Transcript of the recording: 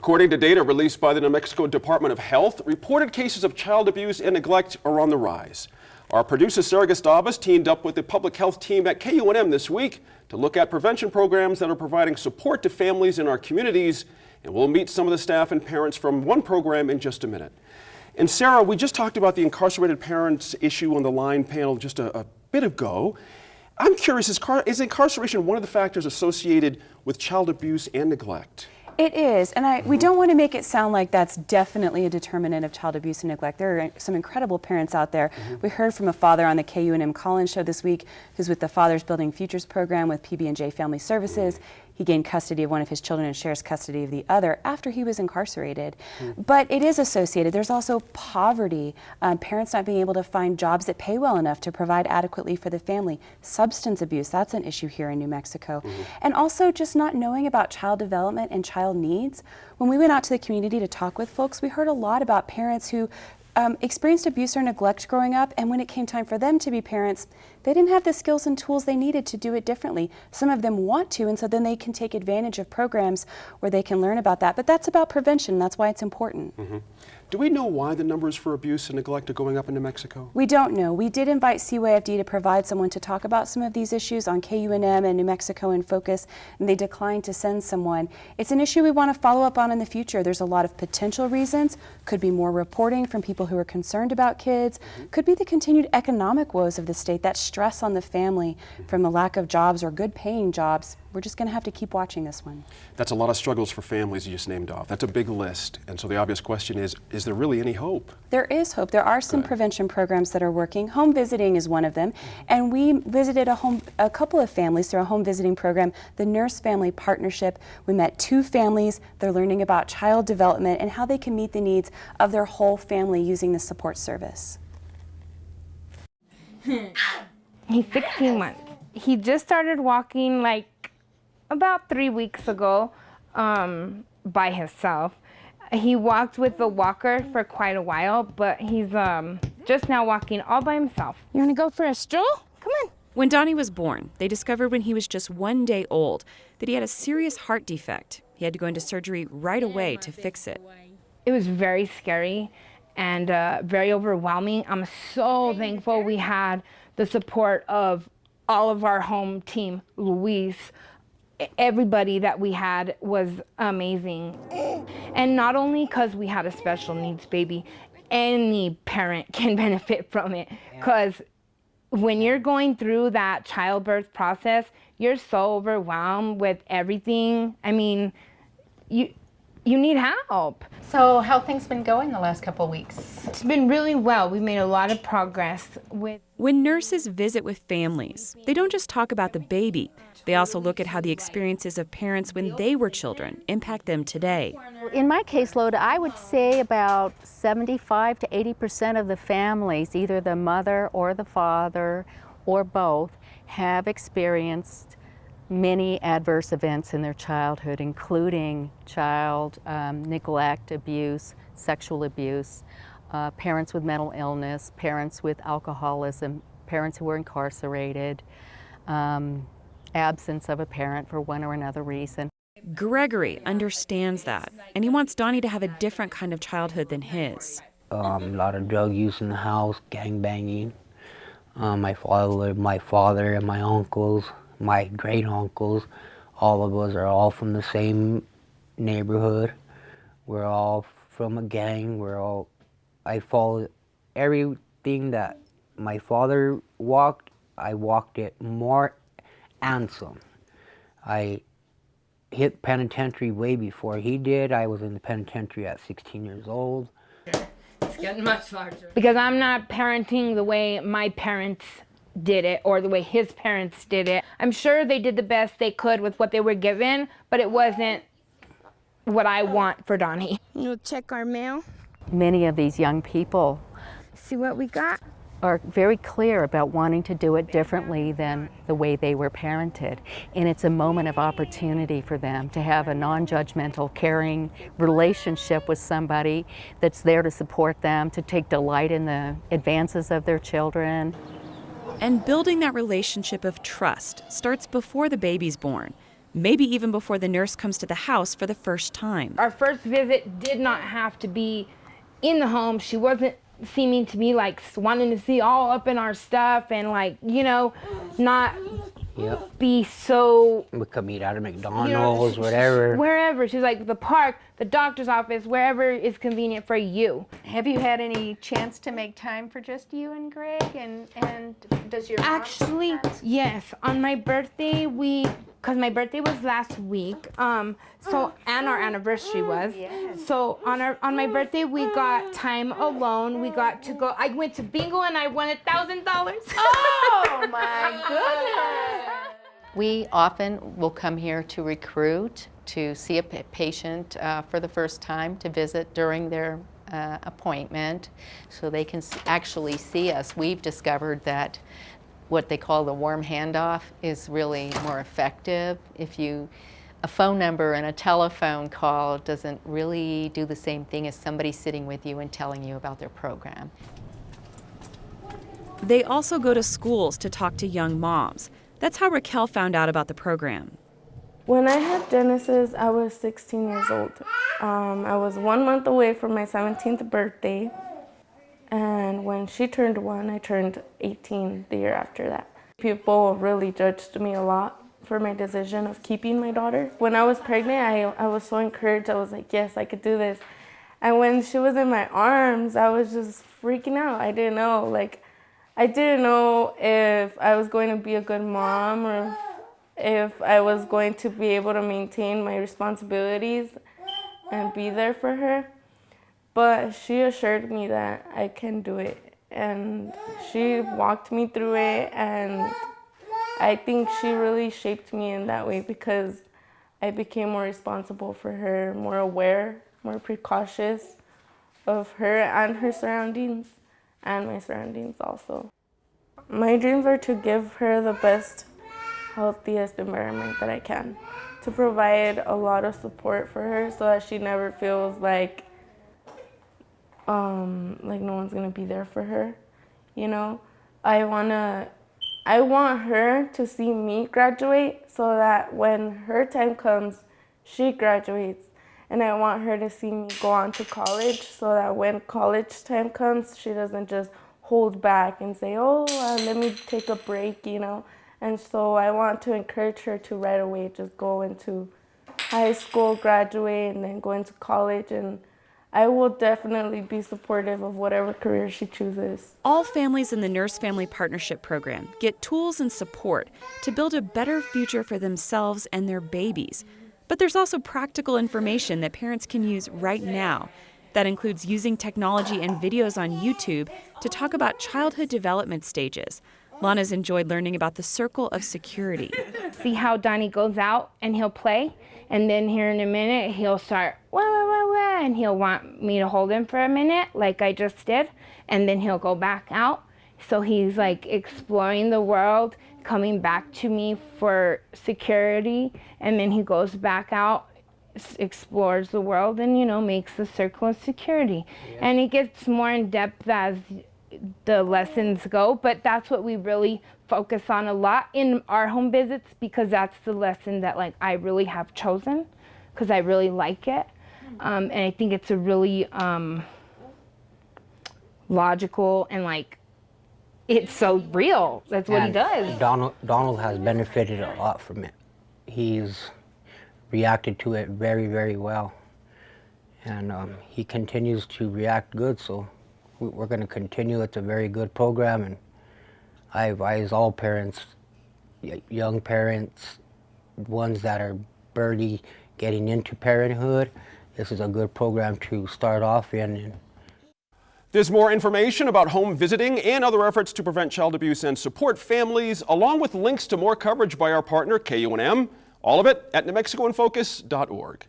According to data released by the New Mexico Department of Health, reported cases of child abuse and neglect are on the rise. Our producer Sarah Gustavus teamed up with the public health team at KUNM this week to look at prevention programs that are providing support to families in our communities, and we'll meet some of the staff and parents from one program in just a minute. And Sarah, we just talked about the incarcerated parents issue on the line panel just a bit ago. I'm curious, is incarceration one of the factors associated with child abuse and neglect? It is, and we don't want to make it sound like that's definitely a determinant of child abuse and neglect. There are some incredible parents out there. We heard from a father on the KUNM call-in show this week who's with the Fathers Building Futures program with PB&J Family Services. He gained custody of one of his children and shares custody of the other after he was incarcerated. But it is associated. There's also poverty, parents not being able to find jobs that pay well enough to provide adequately for the family. Substance abuse, that's an issue here in New Mexico. And also just not knowing about child development and child needs. When we went out to the community to talk with folks, we heard a lot about parents who experienced abuse or neglect growing up, and when it came time for them to be parents, they didn't have the skills and tools they needed to do it differently. Some of them want to, and so then they can take advantage of programs where they can learn about that. But that's about prevention. That's why it's important. Do we know why the numbers for abuse and neglect are going up in New Mexico? We don't know. We did invite CYFD to provide someone to talk about some of these issues on KUNM and New Mexico in Focus, and they declined to send someone. It's an issue we want to follow up on in the future. There's a lot of potential reasons. Could be more reporting from people who are concerned about kids. Could be the continued economic woes of the state, that stress on the family from the lack of jobs or good paying jobs. We're just going to have to keep watching this one. That's a lot of struggles for families you just named off. That's a big list. And so the obvious question is there really any hope? There is hope. There are some prevention programs that are working. Home visiting is one of them. And we visited a couple of families through a home visiting program, the Nurse Family Partnership. We met 2 families. They're learning about child development and how they can meet the needs of their whole family using the support service. He's 16 months. He just started walking like about 3 weeks ago by himself. He walked with the walker for quite a while, but he's just now walking all by himself. You want to go for a stroll? Come on. When Donnie was born, they discovered when he was just 1 day old that he had a serious heart defect. He had to go into surgery right away to fix it. It was very scary and very overwhelming. I'm so thankful we had the support of all of our home team, Luis. Everybody that we had was amazing. And not only because we had a special needs baby, any parent can benefit from it. Because when you're going through that childbirth process, you're so overwhelmed with everything. I mean, you need help. So how have things been going the last couple of weeks? It's been really well. We've made a lot of progress with... When nurses visit with families, they don't just talk about the baby. They also look at how the experiences of parents when they were children impact them today. In my caseload, I would say about 75 to 80% of the families, either the mother or the father or both, have experienced many adverse events in their childhood, including child neglect, abuse, sexual abuse, parents with mental illness, parents with alcoholism, parents who were incarcerated, absence of a parent for one or another reason. Gregory understands that, and he wants Donnie to have a different kind of childhood than his. A lot of drug use in the house, gang banging. My father and my uncles, my great uncles, all of us are all from the same neighborhood. We're all from a gang. I followed everything that my father walked. I walked it more and some. I hit penitentiary way before he did. I was in the penitentiary at 16 years old. It's getting much larger. Because I'm not parenting the way my parents did it or the way his parents did it. I'm sure they did the best they could with what they were given, but it wasn't what I want for Donnie. You'll check our mail. Many of these young people See what we got? are very clear about wanting to do it differently than the way they were parented. And it's a moment of opportunity for them to have a non-judgmental, caring relationship with somebody that's there to support them, to take delight in the advances of their children. And building that relationship of trust starts before the baby's born. maybe even before the nurse comes to the house for the first time. Our first visit did not have to be in the home. She wasn't seeming to be like wanting to see all up in our stuff and like, you know, not be so, We could meet at a McDonald's, whatever. wherever. She's like the park, the doctor's office, wherever is convenient for you. Have you had any chance to make time for just you and Greg? And does your mom Actually, sometimes? yes. On my birthday, because my birthday was last week, and our anniversary was. Yes. So on my birthday, we got time alone. We got to go. I went to bingo and I won $1,000. Oh my goodness! We often will come here to recruit, to see a patient for the first time, to visit during their appointment, so they can actually see us. We've discovered that what they call the warm handoff is really more effective. A phone number and a telephone call doesn't really do the same thing as somebody sitting with you and telling you about their program. They also go to schools to talk to young moms. That's how Raquel found out about the program. When I had Genesis, I was 16 years old. I was 1 month away from my 17th birthday. And when she turned 1, I turned 18 the year after that. People really judged me a lot for my decision of keeping my daughter. When I was pregnant, I was so encouraged. I was like, yes, I could do this. And when she was in my arms, I was just freaking out. I didn't know if I was going to be a good mom or if I was going to be able to maintain my responsibilities and be there for her. But she assured me that I can do it, and she walked me through it, and I think she really shaped me in that way because I became more responsible for her, more aware, more precautious of her and her surroundings, and my surroundings also. My dreams are to give her the best, healthiest environment that I can, to provide a lot of support for her so that she never feels like no one's gonna be there for her, you know. I want her to see me graduate so that when her time comes, she graduates. And I want her to see me go on to college so that when college time comes, she doesn't just hold back and say, let me take a break, you know. And so I want to encourage her to right away just go into high school, graduate, and then go into college. And I will definitely be supportive of whatever career she chooses. All families in the Nurse Family Partnership Program get tools and support to build a better future for themselves and their babies. But there's also practical information that parents can use right now. That includes using technology and videos on YouTube to talk about childhood development stages. Lana's enjoyed learning about the circle of security. See how Donnie goes out and he'll play, and then here in a minute he'll start wah, wah, wah, wah, and he'll want me to hold him for a minute like I just did, and then he'll go back out. So he's like exploring the world, coming back to me for security, and then he goes back out, explores the world, and makes the circle of security. And it gets more in depth as the lessons go, but that's what we really focus on a lot in our home visits, because that's the lesson that I really have chosen, because I really like it, and I think it's a really logical and it's so real. That's what he does. Donald has benefited a lot from it. He's reacted to it very, very well, and he continues to react good, so we're going to continue. It's a very good program, and I advise all parents, young parents, ones that are barely getting into parenthood, this is a good program to start off in. There's more information about home visiting and other efforts to prevent child abuse and support families, along with links to more coverage by our partner, KUNM. All of it at NewMexicoInFocus.org.